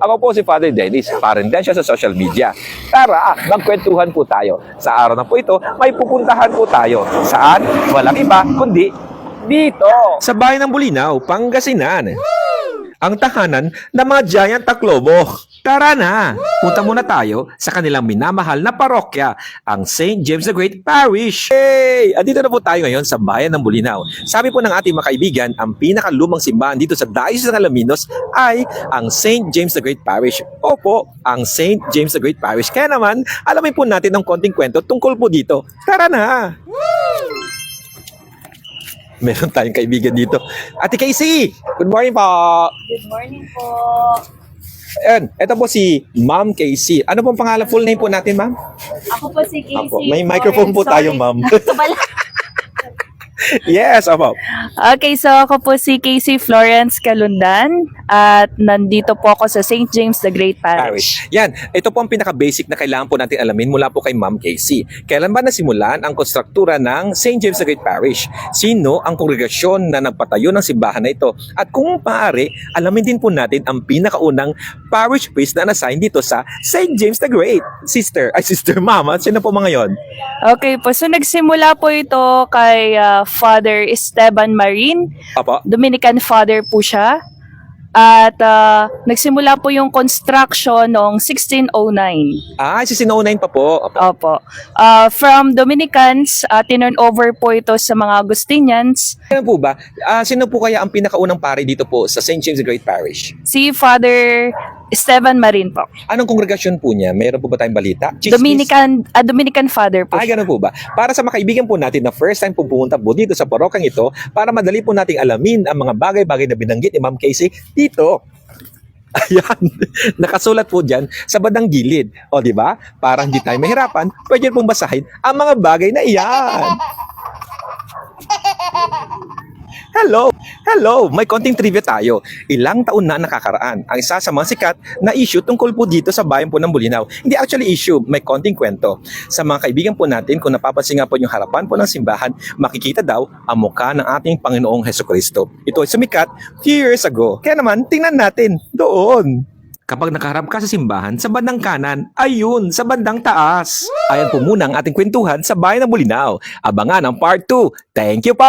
Ako po si Father Dennis, parin din siya sa social media. Tara, magkwentuhan po tayo. Sa araw na po ito, may pupuntahan po tayo. Saan? Walang iba, kundi dito. Sa bayan ng Bulinaw, Pangasinan. Ang tahanan ng mga giant taklobo. Tara na! Punta muna tayo sa kanilang minamahal na parokya, ang St. James the Great Parish. Hey! Andito na po tayo ngayon sa bayan ng Bulinaw. Sabi po ng ating mga kaibigan, ang pinakalumang simbahan dito sa Diocese ng Alaminos ay ang St. James the Great Parish. Opo, ang St. James the Great Parish. Kaya naman, alamin po natin ng konting kwento tungkol po dito. Tara na! Meron tayong kaibigan dito. Ate Casey! Good morning po! Good morning po. Ayan, ito po si Ma'am Casey. Ano pong pangalan, full name po natin, ma'am? Ako po si Casey. Apo, may microphone po tayo, ma'am. Yes, opo. Okay, so ako po si Casey Florence Calundan at nandito po ako sa St. James the Great Parish. Parish. Yan, ito po ang pinaka-basic na kailangan po natin alamin mula po kay Ma'am Casey. Kailan ba nasimulan ang konstruktura ng St. James the Great Parish? Sino ang kongregasyon na nagpatayo ng simbahan na ito? At kung maaari, alamin din po natin ang pinakaunang parish priest na na-assign dito sa St. James the Great. Sister Mama, sino po mga yon? Okay po, so nagsimula po ito kay Father Esteban Marin. Opo. Dominican Father po siya. At nagsimula po yung construction noong 1609. Ah, si Sinonain pa po. Opo. Opo. From Dominicans, tinurn over po ito sa mga Agustinians. Ano po ba? Sino po kaya ang pinakaunang pari dito po sa St. James the Great Parish? Si Father Esteban Marin po. Anong kongregasyon po niya? Meron po ba tayong balita? Chismis? Dominican Father po. Ay, ganun po ba? Para sa mga kaibigan po natin na first time po pumunta po dito sa parokyang ito, para madali po nating alamin ang mga bagay-bagay na binanggit ni Ma'am Casey dito. Ayan, nakasulat po dyan sa bandang gilid. O, di ba? Para hindi tayo mahirapan, pwede pong basahin ang mga bagay na iyan. Hello! May konting trivia tayo. Ilang taon na nakakaraan ang isa sa mga sikat na issue tungkol po dito sa bayan po ng Bulinaw. Hindi actually issue, may konting kwento. Sa mga kaibigan po natin, kung napapansin nga po yung harapan po ng simbahan, makikita daw ang mukha ng ating Panginoong Hesukristo. Ito ay sumikat few years ago. Kaya naman, tingnan natin doon. Kapag nakaharap ka sa simbahan, sa bandang kanan, ayun, sa bandang taas. Ayan po muna ang ating kwentuhan sa bayan ng Bulinaw. Abangan ang part 2. Thank you po!